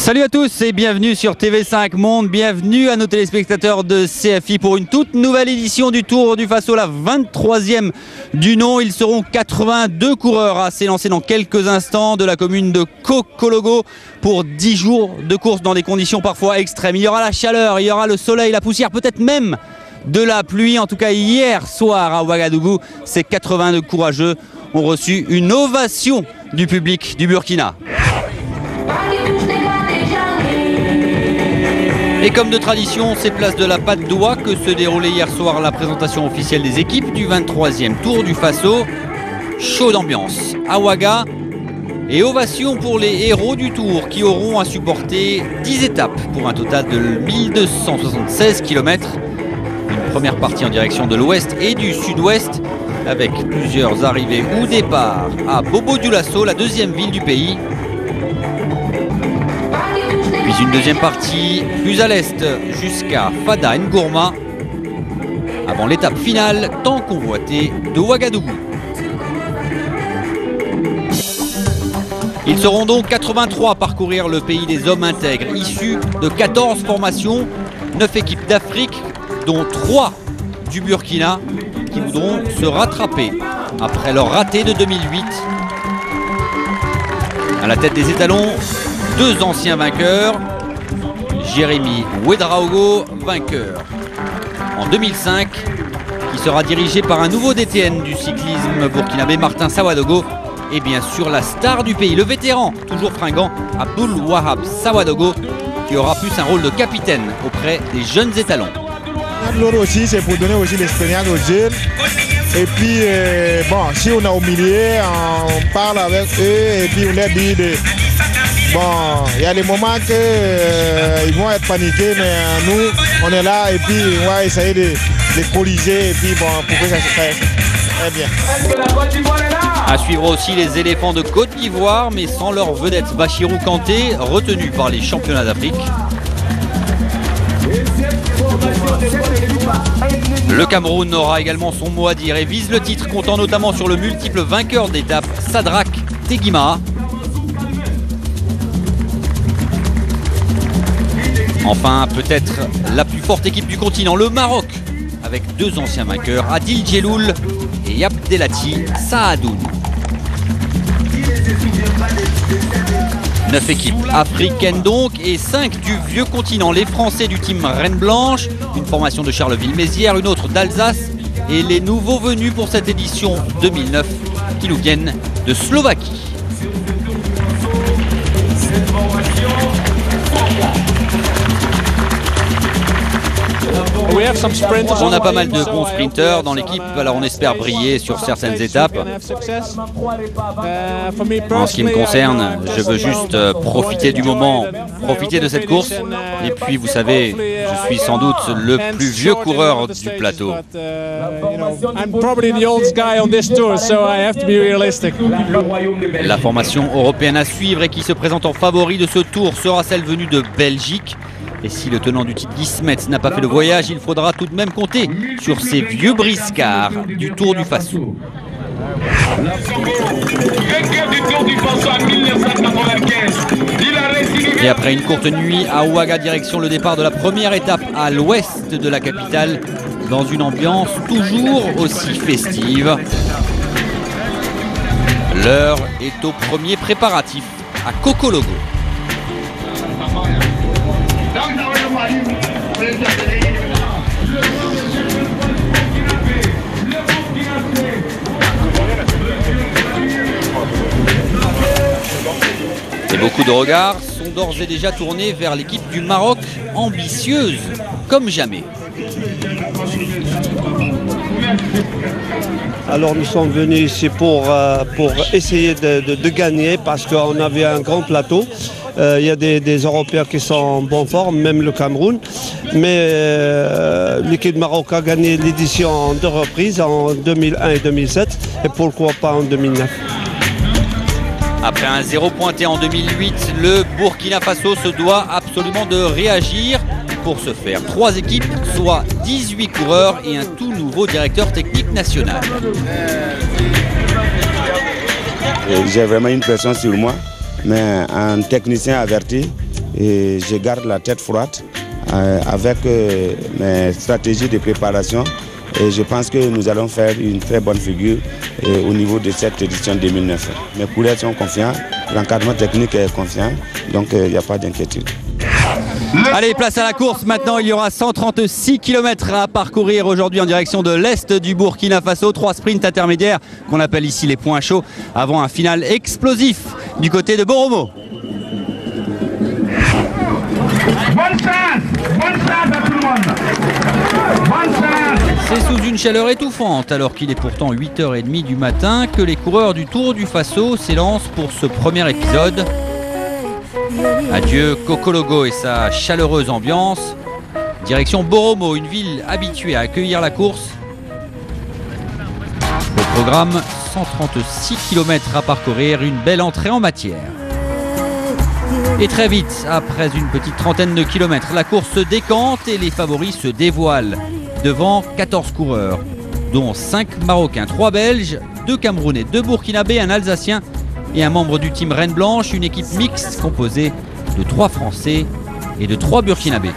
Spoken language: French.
Salut à tous et bienvenue sur TV5 Monde, bienvenue à nos téléspectateurs de CFI pour une toute nouvelle édition du Tour du Faso, la 23e du nom. Ils seront 82 coureurs à s'élancer dans quelques instants de la commune de Cocologo pour 10 jours de course dans des conditions parfois extrêmes. Il y aura la chaleur, il y aura le soleil, la poussière, peut-être même de la pluie. En tout cas hier soir à Ouagadougou, ces 82 courageux ont reçu une ovation du public du Burkina. Et comme de tradition, c'est place de la Patte d'Oie que se déroulait hier soir la présentation officielle des équipes du 23e Tour du Faso. Chaud d'ambiance à Ouaga et ovation pour les héros du Tour qui auront à supporter 10 étapes pour un total de 1276 km. Une première partie en direction de l'ouest et du sud-ouest avec plusieurs arrivées ou départs à Bobo-Dioulasso, la deuxième ville du pays. Puis une deuxième partie plus à l'est jusqu'à Fada Ngourma avant l'étape finale tant convoitée de Ouagadougou. Ils seront donc 83 à parcourir le pays des hommes intègres issus de 14 formations, 9 équipes d'Afrique dont 3 du Burkina qui voudront se rattraper après leur raté de 2008. À la tête des étalons, 2 anciens vainqueurs, Jérémy Ouedraogo, vainqueur en 2005, qui sera dirigé par un nouveau DTN du cyclisme burkinabé, Martin Sawadogo, et bien sûr la star du pays, le vétéran, toujours fringant, Abdoul Wahab Sawadogo, qui aura plus un rôle de capitaine auprès des jeunes étalons. Aussi, c'est pour donner aussi l'expérience aux jeunes. Et puis, bon, si on est au milieu, on parle avec eux et puis on leur dit de... Bon, il y a des moments qu'ils vont être paniqués, mais nous, on est là et puis on va essayer de corriger et puis bon, pour que ça se fasse très bien. À suivre aussi les éléphants de Côte d'Ivoire, mais sans leur vedette Bachirou Kanté, retenu par les championnats d'Afrique. Le Cameroun aura également son mot à dire et vise le titre, comptant notamment sur le multiple vainqueur d'étape Sadrak Teguima. Enfin, peut-être la plus forte équipe du continent, le Maroc, avec 2 anciens vainqueurs, Adil Djeloul et Abdelati Saadoun. 9 équipes africaines donc et 5 du vieux continent. Les Français du team Reine Blanche, une formation de Charleville-Mézières, une autre d'Alsace et les nouveaux venus pour cette édition 2009 qui nous viennent de Slovaquie. On a pas mal de bons sprinteurs dans l'équipe, alors on espère briller sur certaines étapes. En ce qui me concerne, je veux juste profiter du moment, profiter de cette course. Et puis vous savez, je suis sans doute le plus vieux coureur du plateau. La formation européenne à suivre et qui se présente en favori de ce tour sera celle venue de Belgique. Et si le tenant du titre Guismet n'a pas fait le voyage, il faudra tout de même compter sur ces vieux briscards du Tour du Faso. Et après une courte nuit à Ouaga, direction le départ de la première étape à l'ouest de la capitale, dans une ambiance toujours aussi festive. L'heure est au premier préparatif à Cocologo. Et beaucoup de regards sont d'ores et déjà tournés vers l'équipe du Maroc, ambitieuse comme jamais. Alors nous sommes venus ici pour essayer de gagner parce qu'on avait un grand plateau. Il y a des Européens qui sont en bonne forme, même le Cameroun. Mais l'équipe du Maroc a gagné l'édition en 2 reprises, en 2001 et 2007. Et pourquoi pas en 2009. Après un 0 pointé en 2008, le Burkina Faso se doit absolument de réagir. Pour ce faire, 3 équipes, soit 18 coureurs et un tout nouveau directeur technique national. J'ai vraiment une pression sur moi, mais un technicien averti, et je garde la tête froide avec mes stratégies de préparation. Et je pense que nous allons faire une très bonne figure au niveau de cette édition 2009. Mes coureurs sont confiants, l'encadrement technique est confiant, donc il n'y a pas d'inquiétude. Allez, place à la course. Maintenant, il y aura 136 km à parcourir aujourd'hui en direction de l'est du Burkina Faso. 3 sprints intermédiaires qu'on appelle ici les points chauds avant un final explosif du côté de Boromo. Bonne chance à tout le monde. Bonne chance. C'est sous une chaleur étouffante, alors qu'il est pourtant 8h30 du matin, que les coureurs du Tour du Faso s'élancent pour ce premier épisode. Adieu Kokologo et sa chaleureuse ambiance. Direction Boromo, une ville habituée à accueillir la course. Au programme, 136 km à parcourir, une belle entrée en matière. Et très vite, après une petite trentaine de kilomètres, la course se décante et les favoris se dévoilent devant 14 coureurs, dont 5 Marocains, 3 Belges, 2 Camerounais, 2 Burkinabés, un Alsacien et un membre du team Reine Blanche, une équipe mixte composée de 3 Français et de 3 Burkinabés.